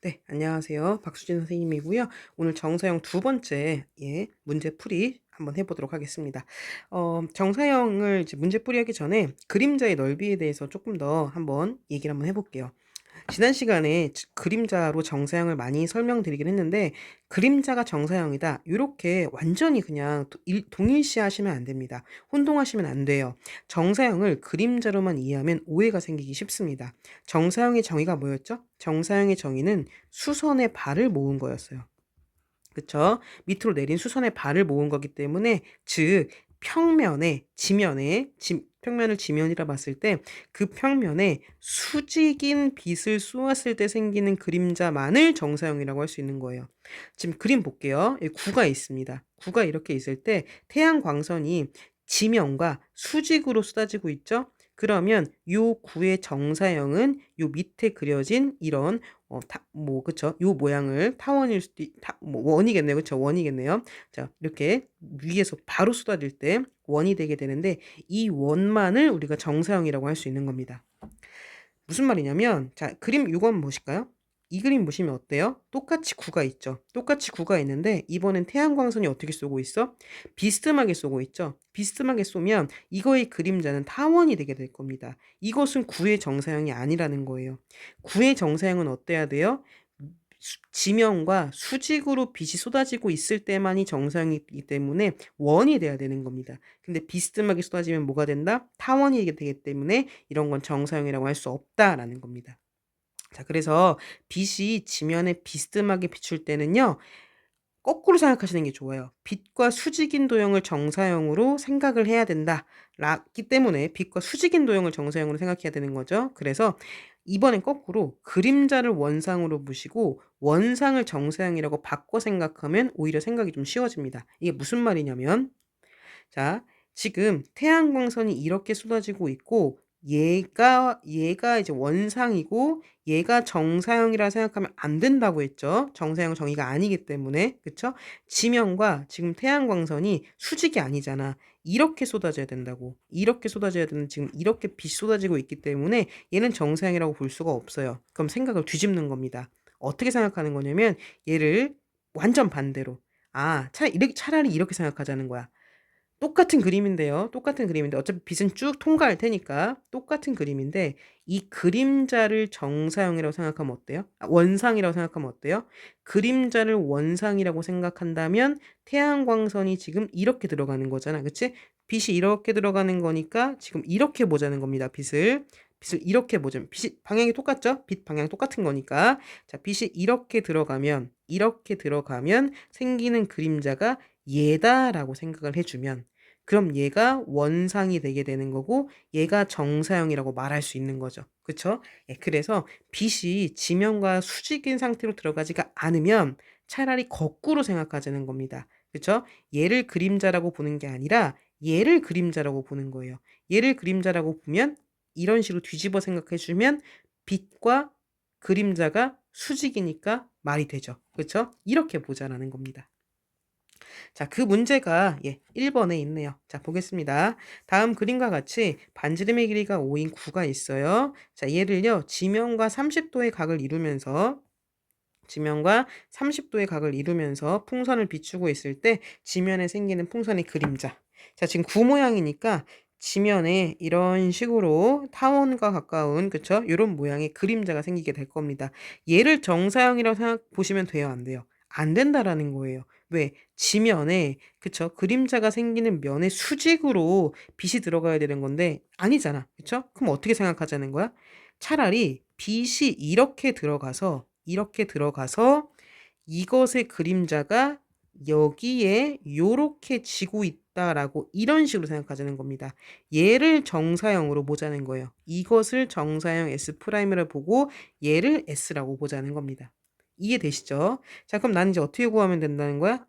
네, 안녕하세요. 박수진 선생님이고요. 오늘 정사형 두 번째 문제풀이 한번 해보도록 하겠습니다. 정사형을 이제 문제풀이 하기 전에 그림자의 넓이에 대해서 조금 더 한번 얘기를 한번 해볼게요. 지난 시간에 그림자로 정사형을 많이 설명드리긴 했는데 그림자가 정사형이다. 이렇게 완전히 그냥 동일시 하시면 안 됩니다. 혼동하시면 안 돼요. 정사형을 그림자로만 이해하면 오해가 생기기 쉽습니다. 정사형의 정의가 뭐였죠? 정사형의 정의는 수선의 발을 모은 거였어요. 그쵸? 밑으로 내린 수선의 발을 모은 거기 때문에 즉 평면을 지면이라 봤을 때 그 평면에 수직인 빛을 쏘았을 때 생기는 그림자만을 정사형이라고 할 수 있는 거예요. 지금 그림 볼게요. 여기 구가 있습니다. 구가 이렇게 있을 때 태양 광선이 지면과 수직으로 쏟아지고 있죠? 그러면 요 구의 정사형은 요 밑에 그려진 이런 그쵸. 요 모양을 타원일 수도, 원이겠네요. 그쵸. 원이겠네요. 자, 이렇게 위에서 바로 쏟아질 때 원이 되게 되는데 이 원만을 우리가 정사형이라고 할 수 있는 겁니다. 무슨 말이냐면, 자, 그림 요건 보실까요? 이 그림 보시면 어때요? 똑같이 구가 있죠. 똑같이 구가 있는데 이번엔 태양광선이 어떻게 쏘고 있어? 비스듬하게 쏘고 있죠. 비스듬하게 쏘면 이거의 그림자는 타원이 되게 될 겁니다. 이것은 구의 정사형이 아니라는 거예요. 구의 정사형은 어때야 돼요? 지면과 수직으로 빛이 쏟아지고 있을 때만이 정사형이기 때문에 원이 돼야 되는 겁니다. 근데 비스듬하게 쏟아지면 뭐가 된다? 타원이 되기 때문에 이런 건 정사형이라고 할 수 없다라는 겁니다. 자, 그래서 빛이 지면에 비스듬하게 비출 때는요, 거꾸로 생각하시는 게 좋아요. 빛과 수직인 도형을 정사형으로 생각을 해야 된다. 라기 때문에 빛과 수직인 도형을 정사형으로 생각해야 되는 거죠. 그래서 이번엔 거꾸로 그림자를 원상으로 보시고 원상을 정사형이라고 바꿔 생각하면 오히려 생각이 좀 쉬워집니다. 이게 무슨 말이냐면, 자, 지금 태양광선이 이렇게 쏟아지고 있고 얘가 이제 원상이고 얘가 정사형이라 생각하면 안 된다고 했죠. 정사형 정의가 아니기 때문에. 그쵸? 지면과 지금 태양광선이 수직이 아니잖아. 이렇게 쏟아져야 된다고. 이렇게 쏟아져야 되는 지금 이렇게 빛이 쏟아지고 있기 때문에 얘는 정사형이라고 볼 수가 없어요. 그럼 생각을 뒤집는 겁니다. 어떻게 생각하는 거냐면 얘를 완전 반대로. 차라리 이렇게 생각하자는 거야. 똑같은 그림인데요. 똑같은 그림인데 어차피 빛은 쭉 통과할 테니까 똑같은 그림인데 이 그림자를 정사형이라고 생각하면 어때요? 원상이라고 생각하면 어때요? 그림자를 원상이라고 생각한다면 태양광선이 지금 이렇게 들어가는 거잖아. 그치? 빛이 이렇게 들어가는 거니까 지금 이렇게 보자는 겁니다. 빛을 이렇게 보자면 빛이 방향이 똑같죠? 빛 방향 똑같은 거니까. 자, 빛이 이렇게 들어가면 생기는 그림자가 얘다라고 생각을 해주면 그럼 얘가 원상이 되게 되는 거고 얘가 정사형이라고 말할 수 있는 거죠. 그쵸? 예, 그래서 빛이 지면과 수직인 상태로 들어가지가 않으면 차라리 거꾸로 생각하자는 겁니다. 그쵸? 얘를 그림자라고 보는 게 아니라 얘를 그림자라고 보는 거예요. 얘를 그림자라고 보면 이런 식으로 뒤집어 생각해 주면 빛과 그림자가 수직이니까 말이 되죠. 그쵸? 이렇게 보자라는 겁니다. 자, 그 문제가 1번에 있네요. 자, 보겠습니다. 다음 그림과 같이 반지름의 길이가 5인 구가 있어요. 자, 얘를요. 지면과 30도의 각을 이루면서 풍선을 비추고 있을 때 지면에 생기는 풍선의 그림자. 자, 지금 구 모양이니까 지면에 이런 식으로 타원과 가까운 그쵸? 이런 모양의 그림자가 생기게 될 겁니다. 얘를 정사형이라고 보시면 돼요, 안 돼요? 안 된다라는 거예요. 왜? 지면에 그쵸? 그림자가 생기는 면에 수직으로 빛이 들어가야 되는 건데 아니잖아. 그쵸? 그럼 어떻게 생각하자는 거야? 차라리 빛이 이렇게 들어가서 이것의 그림자가 여기에 요렇게 지고 있다라고 이런 식으로 생각하자는 겁니다. 얘를 정사형으로 보자는 거예요. 이것을 정사형 S'를 보고 얘를 S라고 보자는 겁니다. 이해되시죠? 자, 그럼 나는 이제 어떻게 구하면 된다는 거야?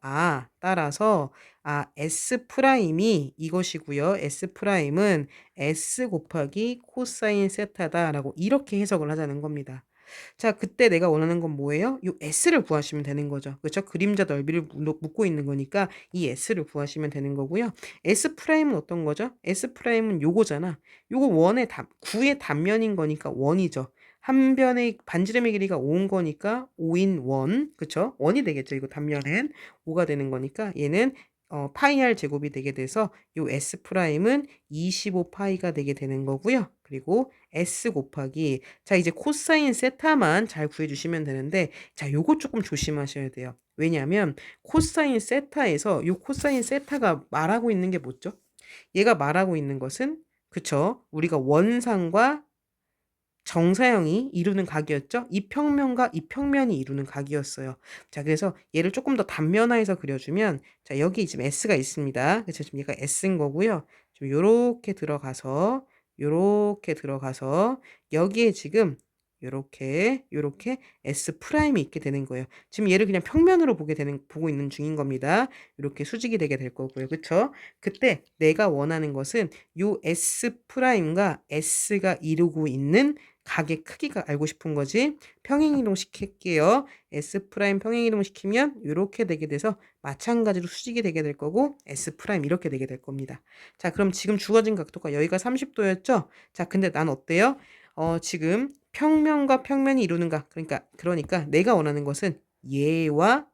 따라서 S'이 이것이고요. S'은 S 곱하기 코사인 세타다라고 이렇게 해석을 하자는 겁니다. 자, 그때 내가 원하는 건 뭐예요? 요 S를 구하시면 되는 거죠. 그렇죠? 그림자 넓이를 묻고 있는 거니까 이 S를 구하시면 되는 거고요. S'은 어떤 거죠? S'은 요거잖아. 요거 구의 단면인 거니까 원이죠. 한 변의 반지름의 길이가 5인 거니까 5인 원, 그쵸? 원이 되겠죠. 이거 단면엔 5가 되는 거니까 얘는 파이 r 제곱이 되게 돼서 요 s 프라임은 25 파이가 되게 되는 거고요. 그리고 s 곱하기 자 이제 코사인 세타만 잘 구해주시면 되는데 자 요거 조금 조심하셔야 돼요. 왜냐하면 코사인 세타에서 요 코사인 세타가 말하고 있는 게 뭐죠? 얘가 말하고 있는 것은 그쵸? 우리가 원상과 정사형이 이루는 각이었죠? 이 평면과 이 평면이 이루는 각이었어요. 자, 그래서 얘를 조금 더 단면화해서 그려주면, 자, 여기 지금 S가 있습니다. 그래서 지금 얘가 S인 거고요. 좀 요렇게 들어가서, 여기에 지금 요렇게 S 프라임이 있게 되는 거예요. 지금 얘를 그냥 평면으로 보고 있는 중인 겁니다. 이렇게 수직이 되게 될 거고요. 그쵸? 그때 내가 원하는 것은 요 S 프라임과 S가 이루고 있는 각의 크기가 알고 싶은 거지. 평행이동 시킬게요. S 프라임 평행이동 시키면 이렇게 되게 돼서 마찬가지로 수직이 되게 될 거고 S 프라임 이렇게 되게 될 겁니다. 자, 그럼 지금 주어진 각도가 여기가 30도였죠? 자, 근데 난 어때요? 지금 평면과 평면이 이루는 각. 그러니까 내가 원하는 것은 얘와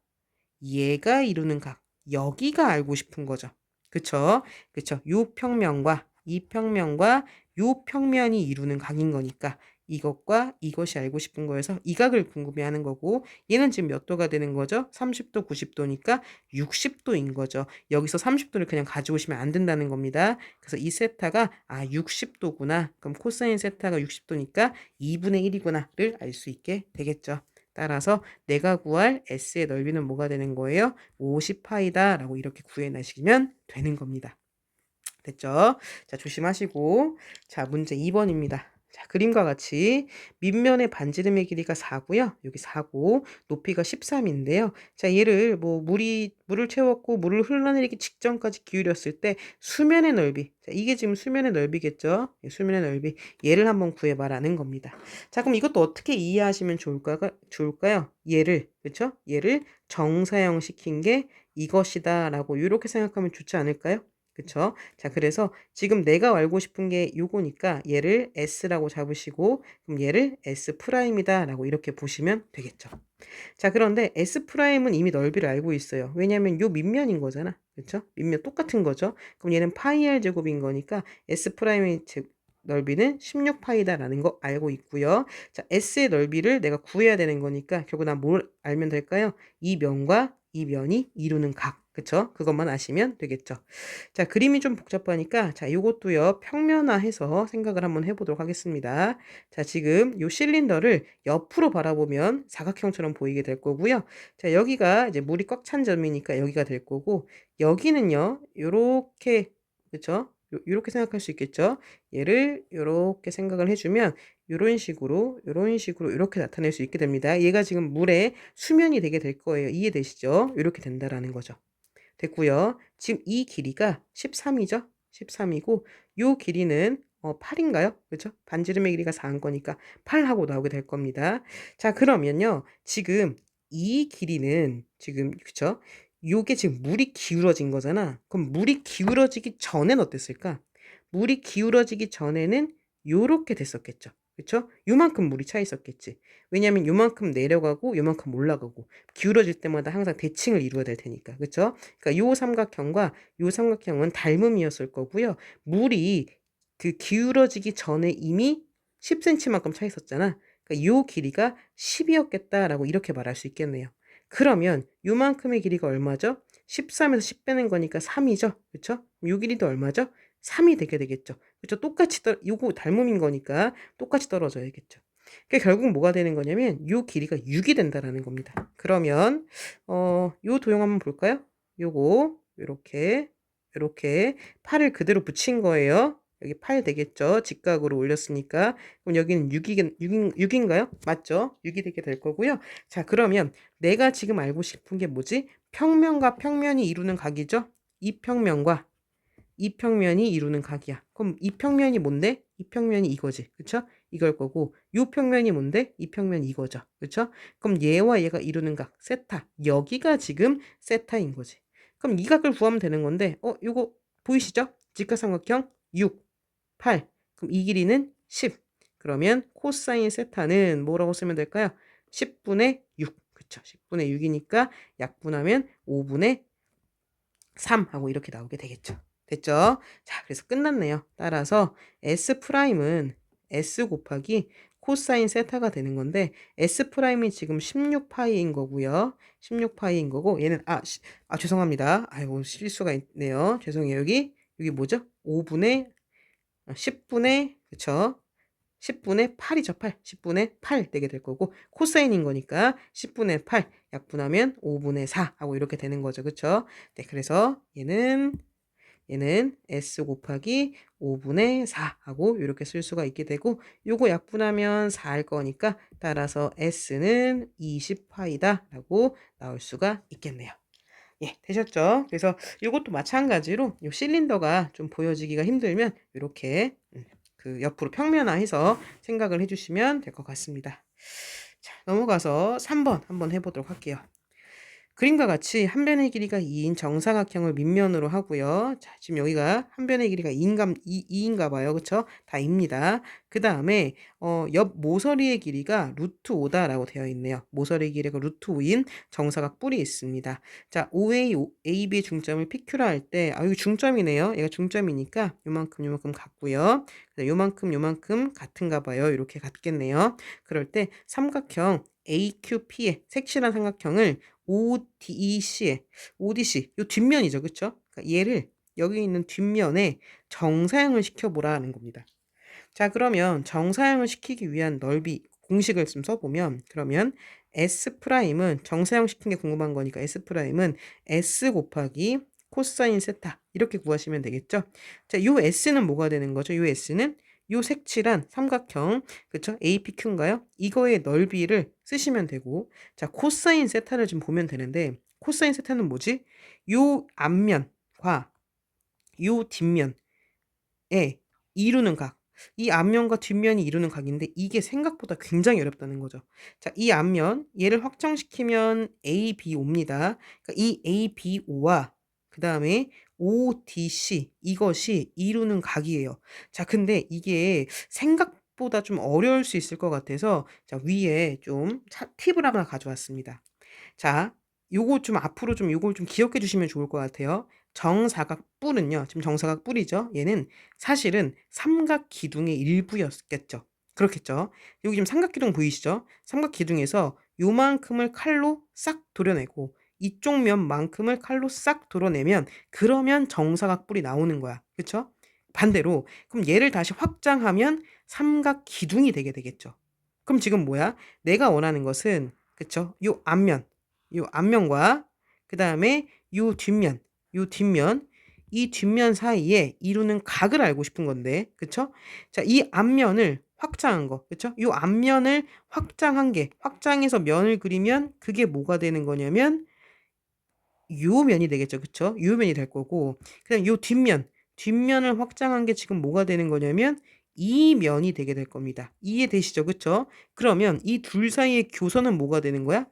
얘가 이루는 각. 여기가 알고 싶은 거죠. 그쵸? 그쵸? 요 평면과 이 평면과 요 평면이 이루는 각인 거니까 이것과 이것이 알고 싶은 거여서 이 각을 궁금해하는 거고 얘는 지금 몇 도가 되는 거죠? 30도, 90도니까 60도인 거죠. 여기서 30도를 그냥 가져오시면 안 된다는 겁니다. 그래서 이 세타가 60도구나. 그럼 코사인 세타가 60도니까 2분의 1이구나를 알 수 있게 되겠죠. 따라서 내가 구할 S의 넓이는 뭐가 되는 거예요? 50파이다 라고 이렇게 구해내시면 되는 겁니다. 됐죠? 자, 조심하시고. 자, 문제 2번입니다. 자, 그림과 같이 밑면의 반지름의 길이가 4고요. 여기 4고 높이가 13인데요. 자, 얘를 물을 채웠고 물을 흘러내리기 직전까지 기울였을 때 수면의 넓이. 자, 이게 지금 수면의 넓이겠죠? 수면의 넓이. 얘를 한번 구해봐라는 겁니다. 자, 그럼 이것도 어떻게 이해하시면 좋을까요? 그쵸? 얘를 정사형 시킨 게 이것이다라고 이렇게 생각하면 좋지 않을까요? 그쵸? 자, 그래서 지금 내가 알고 싶은 게 요거니까 얘를 S라고 잡으시고 그럼 얘를 S 프라임이다 라고 이렇게 보시면 되겠죠. 자, 그런데 S 프라임은 이미 넓이를 알고 있어요. 왜냐면 요 밑면인 거잖아. 그쵸? 밑면 똑같은 거죠. 그럼 얘는 파이 R 제곱인 거니까 S 프라임의 넓이는 16파이다라는 거 알고 있고요. 자, S의 넓이를 내가 구해야 되는 거니까 결국 난 뭘 알면 될까요? 이 면과 이 면이 이루는 각. 그쵸? 그것만 아시면 되겠죠. 자, 그림이 좀 복잡하니까 자, 요것도요. 평면화해서 생각을 한번 해보도록 하겠습니다. 자, 지금 요 실린더를 옆으로 바라보면 사각형처럼 보이게 될 거고요. 자, 여기가 이제 물이 꽉 찬 점이니까 여기가 될 거고 여기는요. 요렇게 그쵸? 요렇게 생각할 수 있겠죠? 얘를 요렇게 생각을 해주면 요런 식으로 이렇게 나타낼 수 있게 됩니다. 얘가 지금 물의 수면이 되게 될 거예요. 이해되시죠? 이렇게 된다라는 거죠. 됐고요. 지금 이 길이가 13이죠? 13이고 요 길이는 8인가요? 그렇죠? 반지름의 길이가 4인 거니까 8하고 나오게 될 겁니다. 자, 그러면요. 지금 이 길이는 지금 그쵸? 요게 지금 물이 기울어진 거잖아. 그럼 물이 기울어지기 전엔 어땠을까? 물이 기울어지기 전에는 요렇게 됐었겠죠. 그쵸? 요만큼 물이 차 있었겠지. 왜냐면 요만큼 내려가고 요만큼 올라가고 기울어질 때마다 항상 대칭을 이루어야 될 테니까. 그쵸? 그러니까 요 삼각형과 요 삼각형은 닮음이었을 거고요. 물이 그 기울어지기 전에 이미 10cm만큼 차 있었잖아. 그러니까 요 길이가 10이었겠다라고 이렇게 말할 수 있겠네요. 그러면 요만큼의 길이가 얼마죠? 13에서 10 빼는 거니까 3이죠. 그쵸? 요 길이도 얼마죠? 3이 되게 되겠죠. 그쵸? 요거 닮음인 거니까 똑같이 떨어져야겠죠. 그러니까 결국 뭐가 되는 거냐면 요 길이가 6이 된다라는 겁니다. 그러면 요 도형 한번 볼까요? 요거 요렇게 팔을 그대로 붙인 거예요. 여기 8 되겠죠? 직각으로 올렸으니까. 그럼 여기는 6인가요? 맞죠? 6이 되게 될 거고요. 자, 그러면 내가 지금 알고 싶은 게 뭐지? 평면과 평면이 이루는 각이죠? 이 평면과 이 평면이 이루는 각이야. 그럼 이 평면이 뭔데? 이 평면이 이거지. 그쵸? 이걸 거고 요 평면이 뭔데? 이 평면이 이거죠. 그쵸? 그럼 얘와 얘가 이루는 각 세타. 여기가 지금 세타인 거지. 그럼 이 각을 구하면 되는 건데 요거 보이시죠? 직각삼각형 6, 8. 그럼 이 길이는 10. 그러면 코사인 세타는 뭐라고 쓰면 될까요? 10분의 6. 그쵸. 10분의 6이니까 약분하면 5분의 3 하고 이렇게 나오게 되겠죠. 됐죠? 자, 그래서 끝났네요. 따라서 S'은 S 곱하기 코사인 세타가 되는 건데 S'이 지금 16파이인 거고요. 16파이인 거고 얘는 죄송합니다. 아이고 실수가 있네요. 죄송해요. 여기 뭐죠? 5분의 10분의 그쵸? 10분의 8이죠. 8. 10분의 8 되게 될 거고 코사인인 거니까 10분의 8 약분하면 5분의 4 하고 이렇게 되는 거죠. 그쵸? 네, 그래서 얘는 S 곱하기 5분의 4 하고 이렇게 쓸 수가 있게 되고 요거 약분하면 4일 거니까 따라서 S는 20파이다 라고 나올 수가 있겠네요. 예, 되셨죠? 그래서 이것도 마찬가지로 요 실린더가 좀 보여지기가 힘들면 이렇게 그 옆으로 평면화해서 생각을 해주시면 될 것 같습니다. 자, 넘어가서 3번 한번 해보도록 할게요. 그림과 같이 한 변의 길이가 2인 정사각형을 밑면으로 하고요. 자, 지금 여기가 한 변의 길이가 2인가 봐요. 그쵸? 다 입니다. 그 다음에 옆 모서리의 길이가 루트 5다라고 되어 있네요. 모서리 길이가 루트 5인 정사각 뿔이 있습니다. 자, OA, AB의 중점을 PQ라 할 때, 여기 중점이네요. 얘가 중점이니까 요만큼 같고요. 요만큼 같은가 봐요. 이렇게 같겠네요. 그럴 때 삼각형 AQP의 색칠한 삼각형을 ODC, 요 뒷면이죠. 그쵸? 그러니까 얘를 여기 있는 뒷면에 정사형을 시켜보라는 겁니다. 자, 그러면 정사형을 시키기 위한 넓이 공식을 좀 써보면, 그러면 S'은 정사형 시킨 게 궁금한 거니까 S'은 S 곱하기 코사인 세타 이렇게 구하시면 되겠죠. 자, 요 S는 뭐가 되는 거죠? 요 S는 요 색칠한 삼각형, 그쵸? APQ인가요? 이거의 넓이를 쓰시면 되고, 자, 코사인 세타를 좀 보면 되는데, 코사인 세타는 뭐지? 요 앞면과 요 뒷면에 이루는 각. 이 앞면과 뒷면이 이루는 각인데 이게 생각보다 굉장히 어렵다는 거죠. 자, 이 앞면 얘를 확정시키면 ABO입니다. 그러니까 이 ABO와 그 다음에 ODC 이것이 이루는 각이에요. 자, 근데 이게 생각보다 좀 어려울 수 있을 것 같아서 자, 위에 좀 팁을 하나 가져왔습니다. 자, 요거 좀 앞으로 좀 요걸 좀 기억해 주시면 좋을 것 같아요. 정사각 뿔은요. 지금 정사각 뿔이죠. 얘는 사실은 삼각 기둥의 일부였겠죠. 그렇겠죠. 여기 지금 삼각 기둥 보이시죠? 삼각 기둥에서 요만큼을 칼로 싹 도려내고 이쪽 면만큼을 칼로 싹 도려내면 그러면 정사각 뿔이 나오는 거야. 그쵸? 반대로 그럼 얘를 다시 확장하면 삼각 기둥이 되게 되겠죠. 그럼 지금 뭐야? 내가 원하는 것은 그쵸? 요 앞면과 그 다음에 요 뒷면, 이 뒷면 사이에 이루는 각을 알고 싶은 건데, 그쵸? 자, 이 앞면을 확장한 거, 그쵸? 요 앞면을 확장해서 면을 그리면 그게 뭐가 되는 거냐면, 요 면이 되겠죠, 그쵸? 요 면이 될 거고, 그다음 요 뒷면을 확장한 게 지금 뭐가 되는 거냐면, 이 면이 되게 될 겁니다. 이해되시죠, 그쵸? 그러면 이 둘 사이의 교선은 뭐가 되는 거야?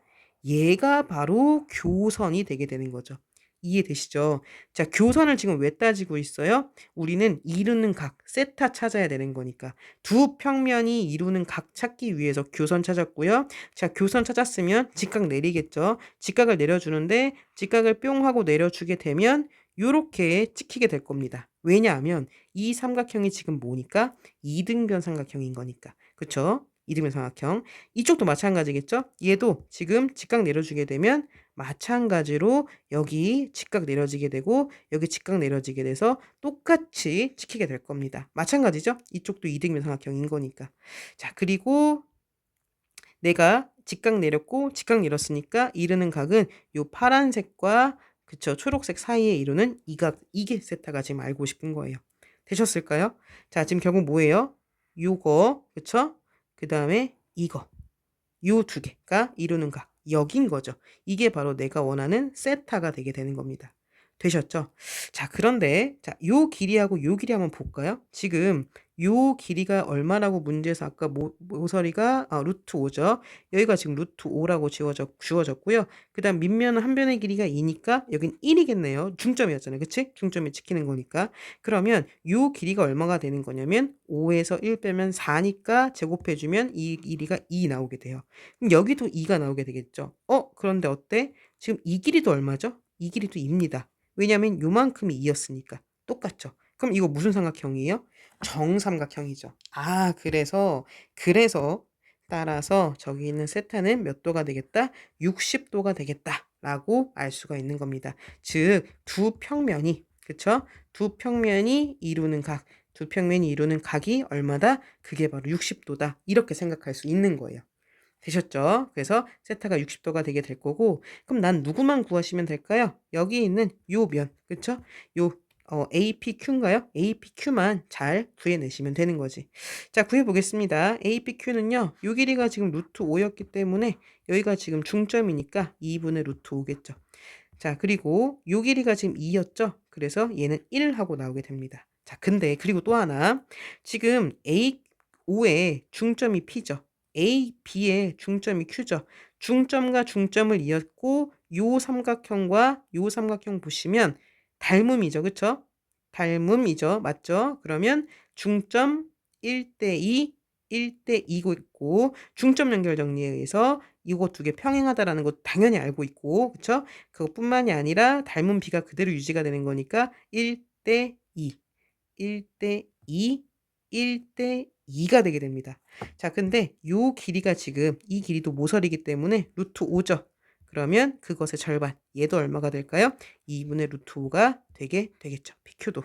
얘가 바로 교선이 되게 되는 거죠. 이해되시죠? 자, 교선을 지금 왜 따지고 있어요? 우리는 이루는 각, 세타 찾아야 되는 거니까. 두 평면이 이루는 각 찾기 위해서 교선 찾았고요. 자, 교선 찾았으면 직각 내리겠죠. 직각을 내려주는데 직각을 뿅 하고 내려주게 되면 요렇게 찍히게 될 겁니다. 왜냐하면 이 삼각형이 지금 뭐니까? 이등변 삼각형인 거니까. 그쵸? 이등변 삼각형. 이쪽도 마찬가지겠죠? 얘도 지금 직각 내려주게 되면 마찬가지로 여기 직각 내려지게 되고 여기 직각 내려지게 돼서 똑같이 찍히게 될 겁니다. 마찬가지죠? 이쪽도 이등변 삼각형인 거니까. 자, 그리고 내가 직각 내렸고 직각 내렸으니까 이루는 각은 요 파란색과 그쵸 초록색 사이에 이루는 이 각, 이게 세타가 지금 알고 싶은 거예요. 되셨을까요? 자, 지금 결국 뭐예요? 요거 그쵸? 그 다음에 이거 요 두 개가 이루는 각 여긴 거죠. 이게 바로 내가 원하는 세타가 되게 되는 겁니다. 되셨죠? 자, 그런데 자, 요 길이하고 요 길이 한번 볼까요? 지금 요 길이가 얼마라고 문제에서 아까 모서리가 루트 5죠. 여기가 지금 루트 5라고 주어졌고요. 그다음 밑면은 한 변의 길이가 2니까 여긴 1이겠네요. 중점이었잖아요. 그치? 중점이 찍히는 거니까. 그러면 요 길이가 얼마가 되는 거냐면 5에서 1 빼면 4니까 제곱해 주면 이 길이가 2 나오게 돼요. 그럼 여기도 2가 나오게 되겠죠. 그런데 어때? 지금 이 길이도 얼마죠? 이 길이도 2입니다. 왜냐면 요만큼이 2였으니까. 똑같죠. 그럼 이거 무슨 삼각형이에요? 정삼각형이죠. 그래서 따라서 저기 있는 세타는 몇 도가 되겠다? 60도가 되겠다라고 알 수가 있는 겁니다. 즉, 두 평면이, 그쵸? 두 평면이 이루는 각이 얼마다? 그게 바로 60도다. 이렇게 생각할 수 있는 거예요. 되셨죠? 그래서 세타가 60도가 되게 될 거고, 그럼 난 누구만 구하시면 될까요? 여기 있는 요 면, 그쵸? 요 APQ인가요? APQ만 잘 구해내시면 되는 거지. 자, 구해보겠습니다. APQ는요, 요 길이가 지금 루트 5였기 때문에 여기가 지금 중점이니까 2분의 루트 5겠죠. 자, 그리고 요 길이가 지금 2였죠? 그래서 얘는 1 하고 나오게 됩니다. 자, 근데 그리고 또 하나, 지금 A5의 중점이 P죠. A, B의 중점이 Q죠. 중점과 중점을 이었고 요 삼각형과 요 삼각형 보시면 닮음이죠. 그쵸? 닮음이죠. 맞죠? 그러면 중점 1대2, 1대2고 있고 중점 연결 정리에 의해서 이거 두 개 평행하다라는 거 당연히 알고 있고, 그쵸? 그것뿐만이 아니라 닮은 비가 그대로 유지가 되는 거니까 1대2, 1대2, 1대2가 되게 됩니다. 자, 근데 요 길이가 지금 이 길이도 모서리이기 때문에 루트 5죠. 그러면 그것의 절반, 얘도 얼마가 될까요? 2분의 루트 5가 되게 되겠죠. PQ도.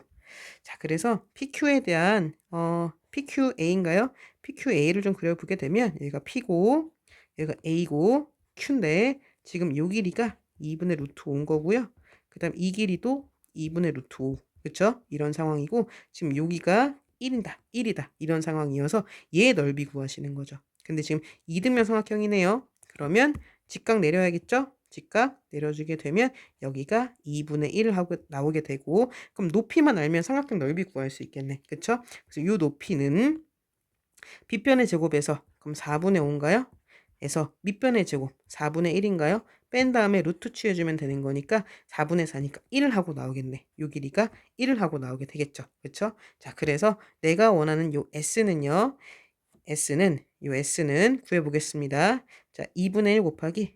자, 그래서 PQ에 대한 PQA인가요? PQA를 좀 그려보게 되면 여기가 P고 여기가 A고 Q인데 지금 요 길이가 2분의 루트 5인 거고요. 그 다음 이 길이도 2분의 루트 5. 그쵸? 이런 상황이고 지금 여기가 1이다. 이런 상황이어서 얘 넓이 구하시는 거죠. 근데 지금 이등변 삼각형이네요. 그러면 직각 내려야겠죠? 직각 내려주게 되면 여기가 2분의 1 하고 나오게 되고, 그럼 높이만 알면 삼각형 넓이 구할 수 있겠네. 그쵸? 그래서 이 높이는 빗변의 제곱에서 그럼 4분의 5인가요? 에서 밑변의 제곱 4분의 1인가요? 뺀 다음에 루트 취해주면 되는 거니까 4분의 4니까 1을 하고 나오겠네. 요 길이가 1을 하고 나오게 되겠죠. 그쵸? 자, 그래서 내가 원하는 요 S는 구해보겠습니다. 자, 2분의 1 곱하기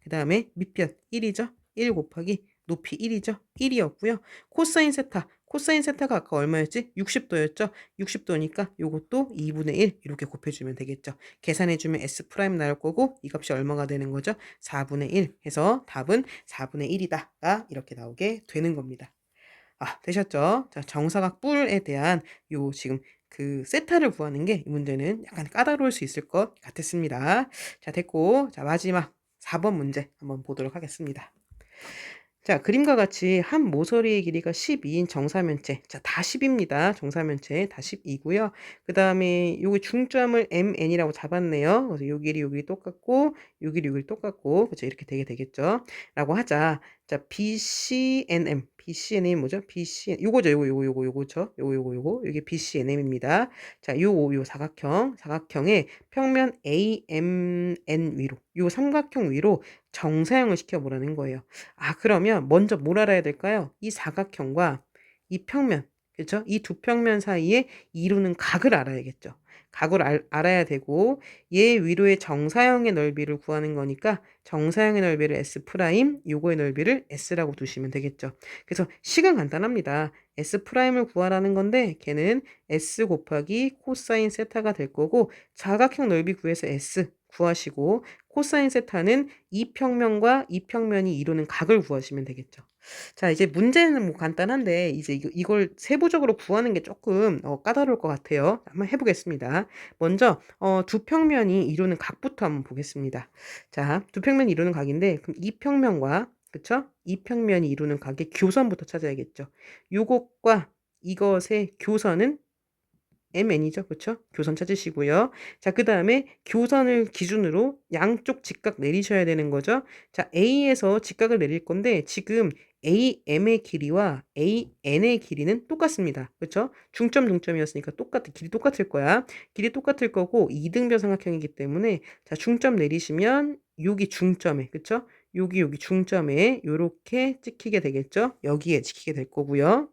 그 다음에 밑변 1이죠. 1 곱하기 높이 1이죠. 1이었고요. 코사인 세타가 아까 얼마였지? 60도였죠. 60도니까 요것도 2분의 1 이렇게 곱해주면 되겠죠. 계산해주면 S 프라임 나올 거고 이 값이 얼마가 되는 거죠? 4분의 1 해서 답은 4분의 1이다가 이렇게 나오게 되는 겁니다. 되셨죠? 자, 정사각 뿔에 대한 요 지금 그 세타를 구하는 게 이 문제는 약간 까다로울 수 있을 것 같았습니다. 자, 됐고, 자, 마지막 4번 문제 한번 보도록 하겠습니다. 자, 그림과 같이 한 모서리의 길이가 12인 정사면체. 자, 다 10입니다. 정사면체 다 10이고요. 그 다음에 요기 중점을 MN이라고 잡았네요. 그래서 요 길이 똑같고, 요 길이 똑같고, 그렇죠? 이렇게 되게 되겠죠. 라고 하자. 자, BCNM이 뭐죠? 요거죠. 요거죠. 요거. 이게 BCNM입니다. 자, 요 사각형의 평면 AMN 위로, 요 삼각형 위로 정사형을 시켜보라는 거예요. 그러면 먼저 뭘 알아야 될까요? 이 사각형과 이 평면, 그렇죠? 이 두 평면 사이에 이루는 각을 알아야겠죠. 각을 알아야 되고 얘 위로의 정사형의 넓이를 구하는 거니까 정사형의 넓이를 S 프라임, 요거의 넓이를 S라고 두시면 되겠죠. 그래서 식은 간단합니다. S 프라임을 구하라는 건데 걔는 S 곱하기 코사인 세타가 될 거고 사각형 넓이 구해서 S 구하시고 코사인 세타는 이 평면과 이 평면이 이루는 각을 구하시면 되겠죠. 자, 이제 문제는 뭐 간단한데 이제 이걸 세부적으로 구하는 게 조금 까다로울 것 같아요. 한번 해보겠습니다. 먼저 두 평면이 이루는 각부터 한번 보겠습니다. 자, 두 평면이 이루는 각인데 그럼 이 평면과 그쵸? 이 평면이 이루는 각의 교선부터 찾아야겠죠. 요것과 이것의 교선은 MN이죠. 그쵸? 교선 찾으시고요. 자, 그 다음에 교선을 기준으로 양쪽 직각 내리셔야 되는 거죠. 자, A에서 직각을 내릴 건데 지금 AM의 길이와 AN의 길이는 똑같습니다. 그쵸? 중점, 동점이었으니까 길이 똑같을 거야. 길이 똑같을 거고, 이등변 삼각형이기 때문에, 자, 중점 내리시면, 여기 중점에, 그쵸? 여기 중점에, 요렇게 찍히게 되겠죠? 여기에 찍히게 될 거고요.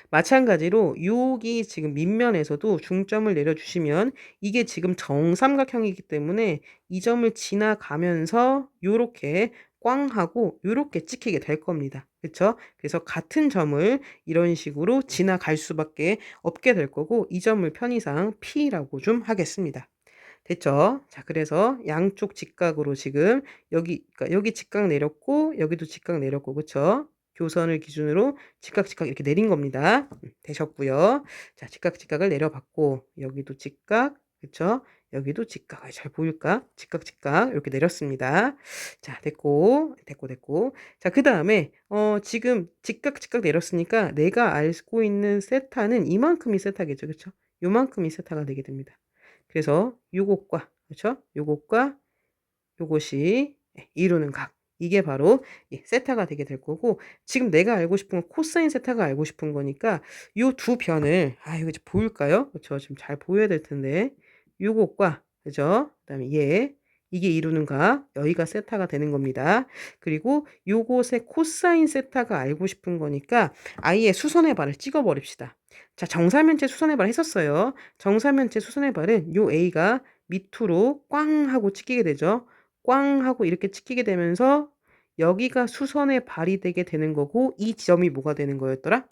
마찬가지로 여기 지금 밑면에서도 중점을 내려주시면 이게 지금 정삼각형이기 때문에 이 점을 지나가면서 요렇게 꽝 하고 요렇게 찍히게 될 겁니다. 그쵸? 그래서 같은 점을 이런 식으로 지나갈 수밖에 없게 될 거고 이 점을 편의상 P라고 좀 하겠습니다. 됐죠? 자, 그래서 양쪽 직각으로 지금 그러니까 여기 직각 내렸고 여기도 직각 내렸고 그쵸? 교선을 기준으로 직각 이렇게 내린 겁니다. 되셨고요. 자, 직각을 내려봤고 여기도 직각, 그쵸? 여기도 직각. 잘 보일까? 직각 이렇게 내렸습니다. 자, 됐고. 자, 그다음에 지금 직각 내렸으니까 내가 알고 있는 세타는 이만큼이 세타겠죠. 그쵸? 요만큼이 세타가 되게 됩니다. 그래서 요것과 그렇죠? 요것과 요것이 이루는 각. 이게 바로 세타가 되게 될 거고 지금 내가 알고 싶은 건 코사인 세타가 알고 싶은 거니까 요 두 변을 이거 이제 보일까요? 그렇죠? 지금 잘 보여야 될 텐데 요것과 그죠? 그다음에 이게 이루는 각 여기가 세타가 되는 겁니다. 그리고 요것의 코사인 세타가 알고 싶은 거니까 아예 수선의 발을 찍어 버립시다. 자, 정사면체 수선의 발 했었어요. 정사면체 수선의 발은 요 A가 밑으로 꽝 하고 찍히게 되죠. 꽝 하고 이렇게 찍히게 되면서 여기가 수선의 발이 되게 되는 거고 이 지점이 뭐가 되는 거였더라?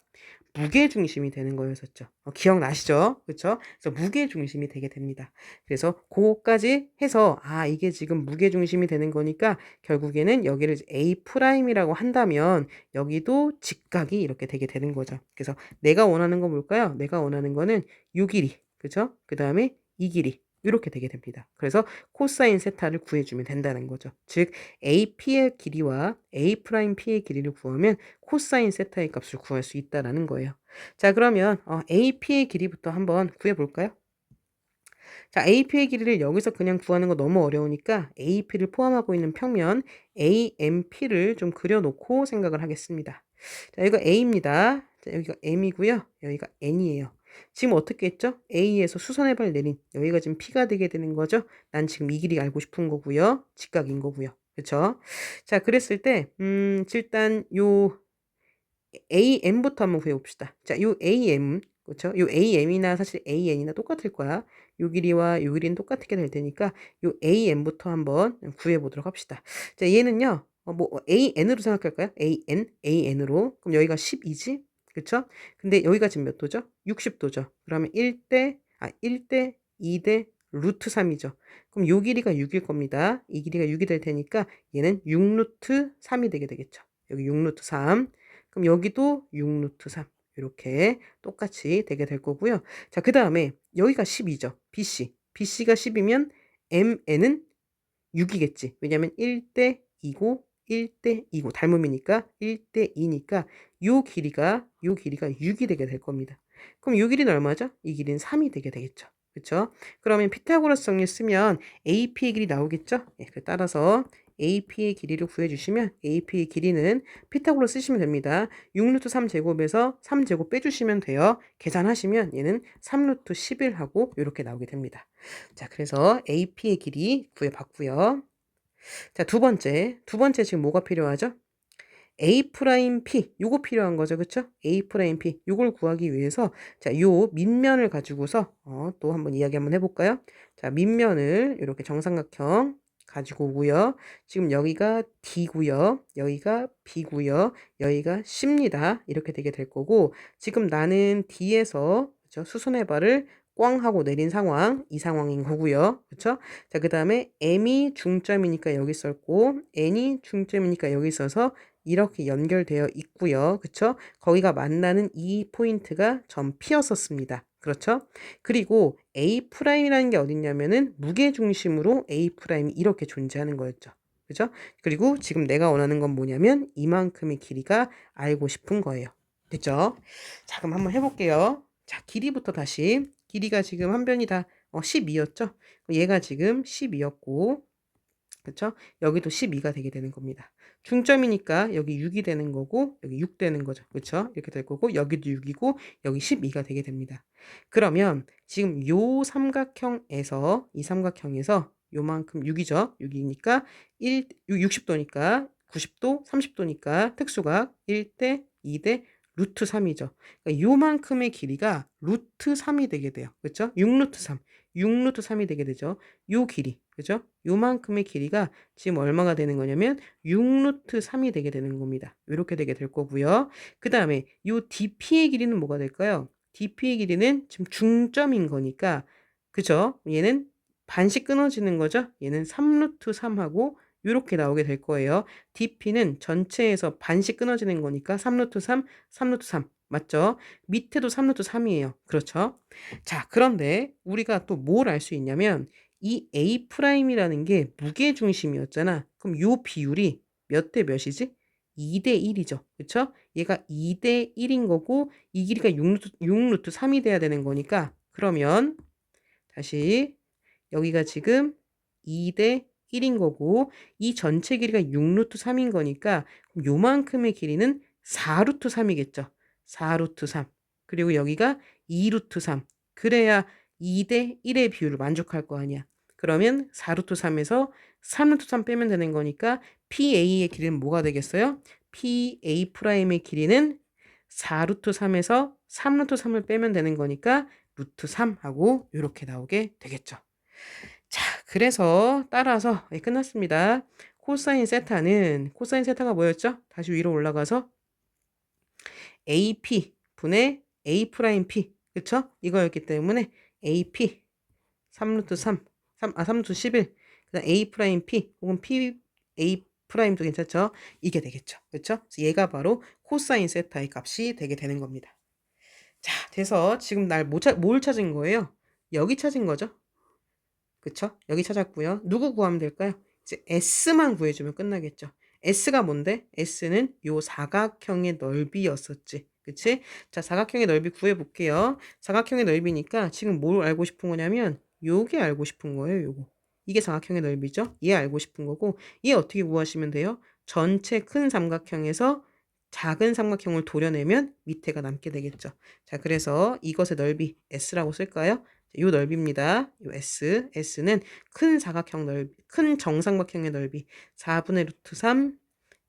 무게중심이 되는 거였었죠. 기억나시죠? 그쵸? 그래서 무게중심이 되게 됩니다. 그래서 그거까지 해서 이게 지금 무게중심이 되는 거니까 결국에는 여기를 A'이라고 한다면 여기도 직각이 이렇게 되게 되는 거죠. 그래서 내가 원하는 건 뭘까요? 내가 원하는 거는 요 길이, 그쵸? 그 다음에 이 길이 이렇게 되게 됩니다. 그래서 코사인 세타를 구해주면 된다는 거죠. 즉 AP의 길이와 A'P의 길이를 구하면 코사인 세타의 값을 구할 수 있다라는 거예요. 자, 그러면 AP의 길이부터 한번 구해볼까요? 자, AP의 길이를 여기서 그냥 구하는 거 너무 어려우니까 AP를 포함하고 있는 평면 AMP를 좀 그려놓고 생각을 하겠습니다. 자, 여기가 A입니다. 자, 여기가 M이고요. 여기가 N이에요. 지금 어떻게 했죠? A에서 수선의 발 내린 여기가 지금 P가 되게 되는 거죠. 난 지금 이 길이 알고 싶은 거고요. 직각인 거고요. 그렇죠? 자, 그랬을 때 일단 요 AM부터 한번 구해봅시다. 자, 요 AM, 그렇죠? 요 AM이나 사실 AN이나 똑같을 거야. 요 길이와 요 길이는 똑같게 될 테니까 요 AM부터 한번 구해보도록 합시다. 자, 얘는요, AN으로 생각할까요? AN으로. 그럼 여기가 12지? 그쵸? 근데 여기가 지금 몇 도죠? 60도죠. 그러면 1대 2대 루트 3이죠. 그럼 요 길이가 6일 겁니다. 이 길이가 6이 될 테니까 얘는 6루트 3이 되게 되겠죠. 여기 6루트 3. 그럼 여기도 6루트 3 이렇게 똑같이 되게 될 거고요. 자, 그 다음에 여기가 12죠. BC가 10이면 MN은 6이겠지. 왜냐면 1대 2고 1대 2고 닮음이니까 1대 2니까 요 길이가 6이 되게 될 겁니다. 그럼 요 길이는 얼마죠? 이 길이는 3이 되게 되겠죠. 그렇죠? 그러면 피타고라스 정리 쓰면 AP의 길이 나오겠죠? 따라서 AP의 길이를 구해주시면 AP의 길이는 피타고라스 쓰시면 됩니다. 6루트 3제곱에서 3제곱 빼주시면 돼요. 계산하시면 얘는 3루트 11하고 이렇게 나오게 됩니다. 자, 그래서 AP의 길이 구해봤고요. 자, 두 번째 지금 뭐가 필요하죠? A'P 요거 필요한 거죠. 그쵸? A'P 요걸 구하기 위해서 자, 요 밑면을 가지고서 또 한번 이야기 한번 해볼까요? 자, 밑면을 이렇게 정삼각형 가지고 오고요. 지금 여기가 D고요. 여기가 B고요. 여기가 C입니다. 이렇게 되게 될 거고 지금 나는 D에서 그쵸? 수선의 발을 꽝 하고 내린 상황, 이 상황인 거고요. 그쵸? 자, 그 다음에 M이 중점이니까 여기 썼고 N이 중점이니까 여기 써서 이렇게 연결되어 있고요. 그쵸? 거기가 만나는 이 포인트가 점 P였었습니다. 그렇죠? 그리고 A'이라는 게 어딨냐면은 무게중심으로 A'이 이렇게 존재하는 거였죠. 그죠? 그리고 지금 내가 원하는 건 뭐냐면 이만큼의 길이가 알고 싶은 거예요. 됐죠? 자, 그럼 한번 해볼게요. 자, 길이부터 다시. 길이가 지금 한 변이 다 12였죠? 얘가 지금 12였고 그쵸? 여기도 12가 되게 되는 겁니다. 중점이니까 여기 6이 되는 거고 여기 6 되는 거죠. 그쵸? 이렇게 될 거고 여기도 6이고 여기 12가 되게 됩니다. 그러면 지금 요 삼각형에서 이 삼각형에서 요만큼 6이죠. 6이니까 60도니까 90도, 30도니까 특수각 1대 2대 루트 3이죠. 그러니까 요만큼의 길이가 루트 3이 되게 돼요. 그쵸? 6루트 3. 6루트 3이 되게 되죠. 요 길이. 그죠? 요만큼의 길이가 지금 얼마가 되는 거냐면 6루트 3이 되게 되는 겁니다. 이렇게 되게 될 거고요. 그 다음에 요 DP의 길이는 뭐가 될까요? DP의 길이는 지금 중점인 거니까 그죠? 얘는 반씩 끊어지는 거죠? 얘는 3루트 3하고 이렇게 나오게 될 거예요. DP는 전체에서 반씩 끊어지는 거니까 3루트 3, 3루트 3. 맞죠? 밑에도 3루트 3이에요. 그렇죠? 자, 그런데 우리가 또 뭘 알 수 있냐면 이 A 프라임이라는 게 무게 중심이었잖아. 그럼 요 비율이 몇 대 몇이지? 2대 1이죠. 그쵸? 얘가 2대 1인 거고 이 길이가 6루트 3이 돼야 되는 거니까 그러면 다시 여기가 지금 2대 1인 거고 이 전체 길이가 6루트 3인 거니까 그럼 요만큼의 길이는 4루트 3이겠죠. 4루트 3. 그리고 여기가 2루트 3. 그래야 2대 1의 비율을 만족할 거 아니야. 그러면 4루트 3에서 3루트 3 빼면 되는 거니까 PA의 길이는 뭐가 되겠어요? PA 프라임의 길이는 4루트 3에서 3루트 3을 빼면 되는 거니까 루트 3하고 이렇게 나오게 되겠죠. 자, 그래서 따라서 끝났습니다. 코사인 세타가 뭐였죠? 다시 위로 올라가서 AP 분의 A 프라임 P. 그쵸? 이거였기 때문에 AP 3루트 3루트 11. 그다음 A 프라임 P 혹은 P A 프라임도 괜찮죠? 이게 되겠죠. 그쵸? 그래서 얘가 바로 코사인 세타의 값이 되게 되는 겁니다. 자, 돼서 지금 뭘 찾은 거예요? 여기 찾은 거죠? 그쵸? 여기 찾았고요. 누구 구하면 될까요? 이제 S만 구해주면 끝나겠죠. S가 뭔데? S는 요 사각형의 넓이였었지. 그치? 자, 사각형의 넓이 구해볼게요. 사각형의 넓이니까 지금 뭘 알고 싶은 거냐면 요게 알고 싶은 거예요. 요거. 이게 사각형의 넓이죠? 얘 알고 싶은 거고 얘 어떻게 구하시면 돼요? 전체 큰 삼각형에서 작은 삼각형을 도려내면 밑에가 남게 되겠죠. 자, 그래서 이것의 넓이 S라고 쓸까요? 요 넓이입니다. 요 S는 큰 사각형 넓이, 큰 정삼각형의 넓이 4분의 루트 3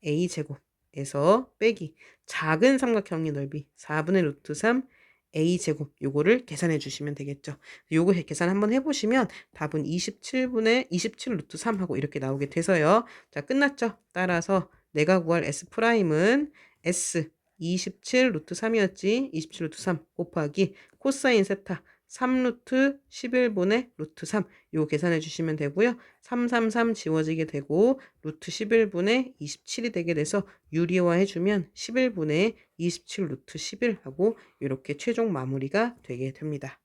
A 제곱에서 빼기 작은 삼각형의 넓이 4분의 루트 3 A 제곱 요거를 계산해 주시면 되겠죠. 요거 계산 한번 해보시면 답은 27 루트 3하고 이렇게 나오게 돼서요. 자, 끝났죠? 따라서 내가 구할 S 프라임은 S 27 루트 3이었지. 27 루트 3 곱하기 코사인 세타 3루트 11분의 루트 3 요거 계산해 주시면 되고요. 333 지워지게 되고 루트 11분의 27이 되게 돼서 유리화 해주면 11분의 27 루트 11하고 이렇게 최종 마무리가 되게 됩니다.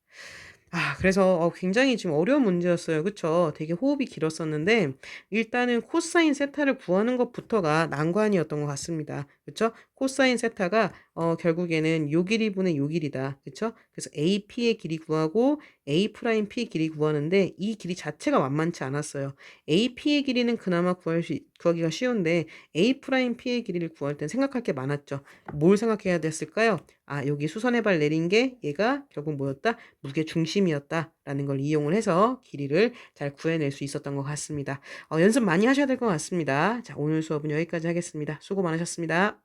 그래서 굉장히 지금 어려운 문제였어요. 그쵸? 되게 호흡이 길었었는데 일단은 코사인 세타를 구하는 것부터가 난관이었던 것 같습니다. 그쵸? 코사인 세타가 결국에는 요 길이분의 요 길이다. 그쵸? 그래서 AP의 길이 구하고 A 프라임 P 길이 구하는데 이 길이 자체가 만만치 않았어요. AP의 길이는 그나마 구하기가 쉬운데 A 프라임 P의 길이를 구할 땐 생각할 게 많았죠. 뭘 생각해야 됐을까요? 여기 수선의 발 내린 게 얘가 결국 뭐였다? 무게 중심이었다라는 걸 이용을 해서 길이를 잘 구해낼 수 있었던 것 같습니다. 연습 많이 하셔야 될 것 같습니다. 자, 오늘 수업은 여기까지 하겠습니다. 수고 많으셨습니다.